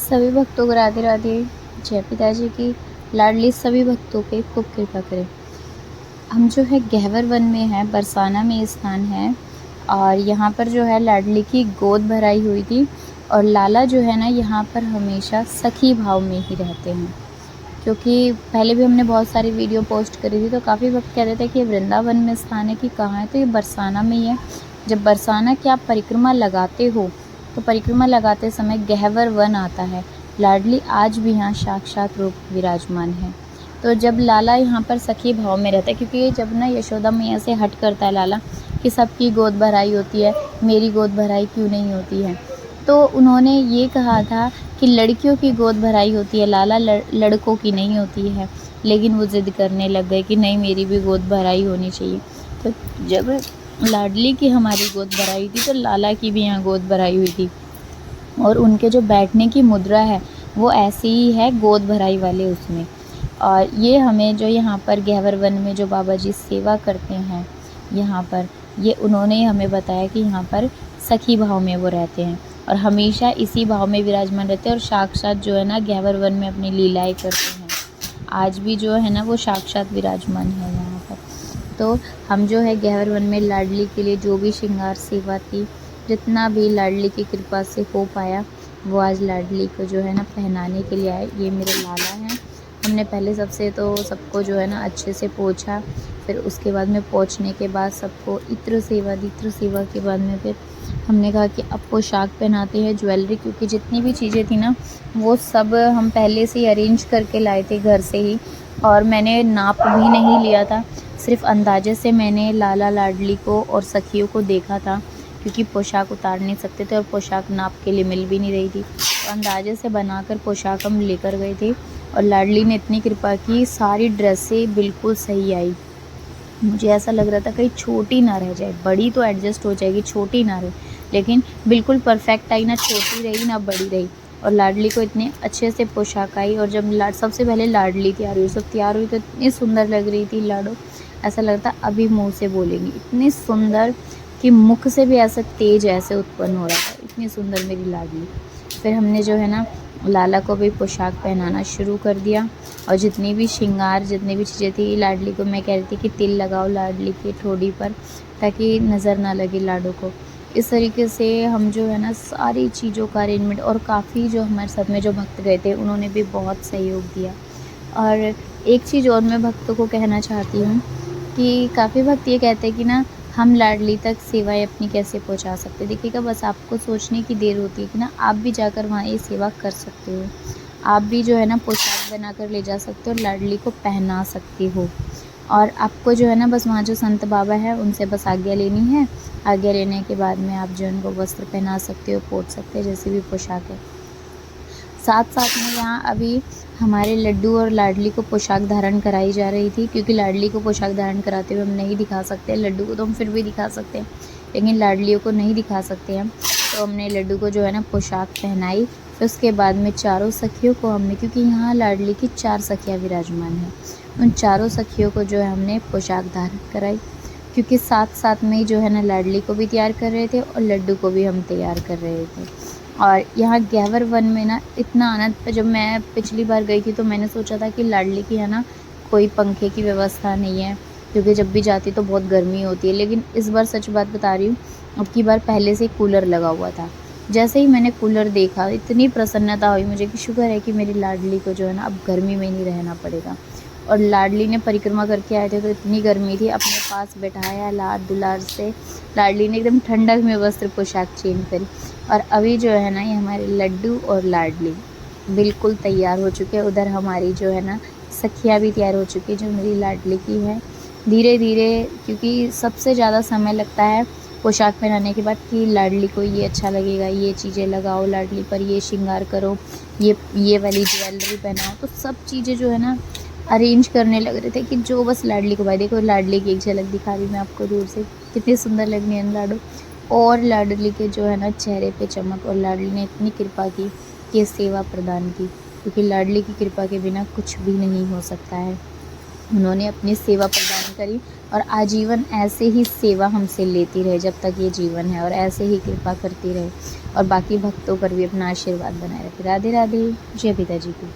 सभी भक्तों को राधे राधे। जय पिताजी की। लाडली सभी भक्तों पे खूब कृपा करें। हम जो है गहवर वन में है, बरसाना में स्थान है और यहाँ पर जो है लाडली की गोद भराई हुई थी और लाला जो है ना यहाँ पर हमेशा सखी भाव में ही रहते हैं। क्योंकि पहले भी हमने बहुत सारी वीडियो पोस्ट करी थी तो काफ़ी वक्त कह रहे थे कि ये वृंदावन में स्थान है कि कहाँ है, तो ये बरसाना में ही है। जब बरसाना की आप परिक्रमा लगाते हो तो परिक्रमा लगाते समय गहवर वन आता है। लाडली आज भी यहाँ साक्षात रूप विराजमान है। तो जब लाला यहाँ पर सखी भाव में रहता है, क्योंकि ये जब ना यशोदा मैया से हट करता है लाला कि सबकी गोद भराई होती है, मेरी गोद भराई क्यों नहीं होती है, तो उन्होंने ये कहा था कि लड़कियों की गोद भराई होती है लाला, लड़कों की नहीं होती है। लेकिन वो ज़िद करने लग गए कि नहीं, मेरी भी गोद भराई होनी चाहिए। तो जब लाडली की हमारी गोद भराई थी तो लाला की भी यहाँ गोद भराई हुई थी और उनके जो बैठने की मुद्रा है वो ऐसी ही है गोद भराई वाले उसमें। और ये हमें जो यहाँ पर गहवर वन में जो बाबा जी सेवा करते हैं यहाँ पर, ये उन्होंने हमें बताया कि यहाँ पर सखी भाव में वो रहते हैं और हमेशा इसी भाव में विराजमान रहते हैं और साक्षात जो है ना गहवर वन में अपनी लीलाएं करते हैं। आज भी जो है ना वो साक्षात विराजमान है यहाँ पर। तो हम जो है गहवर वन में लाडली के लिए जो भी श्रृंगार सेवा थी, जितना भी लाडली की कृपा से हो पाया, वो आज लाडली को जो है ना पहनाने के लिए आए। ये मेरे लाला हैं। हमने पहले सबसे तो सबको जो है ना अच्छे से पोंछा, फिर उसके बाद में पोंछने के बाद सबको इत्र सेवा के बाद में फिर हमने कहा कि अब पोशाक पहनाते हैं, ज्वेलरी, क्योंकि जितनी भी चीज़ें थी ना वो सब हम पहले से ही अरेंज करके लाए थे घर से ही और मैंने नाप भी नहीं लिया था। सिर्फ अंदाजे से मैंने लाला लाडली को और सखियों को देखा था, क्योंकि पोशाक उतार नहीं सकते थे और पोशाक नाप के लिए मिल भी नहीं रही थी, तो अंदाजे से बनाकर पोशाक हम लेकर गए थे। और लाडली ने इतनी कृपा की, सारी ड्रेसें बिल्कुल सही आई। मुझे ऐसा लग रहा था कहीं छोटी ना रह जाए, बड़ी तो एडजस्ट हो जाएगी, छोटी ना रहे, लेकिन बिल्कुल परफेक्ट आई, ना छोटी रही ना बड़ी रही। और लाडली को इतने अच्छे से पोशाक आई और जब सबसे पहले लाडली तैयार हुई, सब तैयार हुई तो इतनी सुंदर लग रही थी लाडो, ऐसा लगता अभी मुंह से बोलेंगी, इतनी सुंदर कि मुख से भी ऐसा तेज ऐसे उत्पन्न हो रहा था, इतनी सुंदर मेरी लाडली। फिर हमने जो है ना लाला को भी पोशाक पहनाना शुरू कर दिया और जितनी भी श्रृंगार, जितनी भी चीज़ें थी, लाडली को मैं कह रही थी कि तिल लगाओ लाडली की ठोड़ी पर ताकि नज़र ना लगे लाडो को। इस तरीके से हम जो है ना सारी चीज़ों का अरेंजमेंट, और काफ़ी जो हमारे साथ में जो भक्त गए थे उन्होंने भी बहुत सहयोग दिया। और एक चीज़ और मैं भक्तों को कहना चाहती हूँ कि काफ़ी भक्त ये कहते हैं कि ना हम लाडली तक सेवाएं अपनी कैसे पहुंचा सकते हैं। देखिएगा, बस आपको सोचने की देर होती है कि ना आप भी जाकर वहाँ ये सेवा कर सकते हो, आप भी जो है ना पोशाक बनाकर ले जा सकते हो, लाडली को पहना सकते हो। और आपको जो है ना बस वहाँ जो संत बाबा है उनसे बस आज्ञा लेनी है। आज्ञा लेने के बाद में आप जो उनको वस्त्र पहना सकते हो, पोंछ सकते हो, जैसी भी पोशाक है। साथ साथ में यहाँ अभी हमारे लड्डू और लाडली को पोशाक धारण कराई जा रही थी, क्योंकि लाडली को पोशाक धारण कराते हुए हम नहीं दिखा सकते, लड्डू को तो हम फिर भी दिखा सकते हैं लेकिन लाडलियों को नहीं दिखा सकते हम। तो हमने लड्डू को जो है ना पोशाक पहनाई। फिर उसके बाद में चारों सखियों को हमने, क्योंकि यहाँ लाडली की 4 सखियाँ विराजमान हैं, उन चारों सखियों को जो है हमने पोशाक धारण कराई, क्योंकि साथ साथ में ही जो है ना लाडली को भी तैयार कर रहे थे और लड्डू को भी हम तैयार कर रहे थे। और यहाँ गहवर वन में ना इतना आनंद, जब मैं पिछली बार गई थी तो मैंने सोचा था कि लाडली की है ना कोई पंखे की व्यवस्था नहीं है, क्योंकि जब भी जाती तो बहुत गर्मी होती है, लेकिन इस बार सच बात बता रही हूँ, अब की बार पहले से कूलर लगा हुआ था। जैसे ही मैंने कूलर देखा इतनी प्रसन्नता हुई मुझे कि शुक्र है कि मेरी लाडली को जो है ना अब गर्मी में नहीं रहना पड़ेगा। और लाडली ने परिक्रमा करके आए थे तो इतनी गर्मी थी, अपने पास बैठाया लाड दुलार से, लाडली ने एकदम ठंडक में वस्त्र पोशाक चेंज करी। और अभी जो है ना ये हमारे लड्डू और लाडली बिल्कुल तैयार हो चुके हैं। उधर हमारी जो है ना सखियाँ भी तैयार हो चुकी है, जो मेरी लाडली की है। धीरे धीरे, क्योंकि सबसे ज़्यादा समय लगता है पोशाक पहनाने के बाद कि लाडली को ये अच्छा लगेगा, ये चीज़ें लगाओ लाडली पर, ये श्रृंगार करो, ये वाली ज्वेलरी पहनाओ, तो सब चीज़ें जो है ना अरेंज करने लग रहे थे कि जो बस लाडली को, भाई देखो लाडली की एक झलक दिखा रही मैं आपको दूर से, कितनी सुंदर लग रही है लाडो। और लाडली के जो है ना चेहरे पे चमक, और लाडली ने इतनी कृपा की कि सेवा प्रदान की, क्योंकि लाडली की कृपा के बिना कुछ भी नहीं हो सकता है। उन्होंने अपनी सेवा प्रदान करी और आजीवन ऐसे ही सेवा हमसे लेती रहे जब तक ये जीवन है, और ऐसे ही कृपा करती रहे और बाकी भक्तों पर भी अपना आशीर्वाद बनाए रखे। राधे राधे। जय पिताजी की।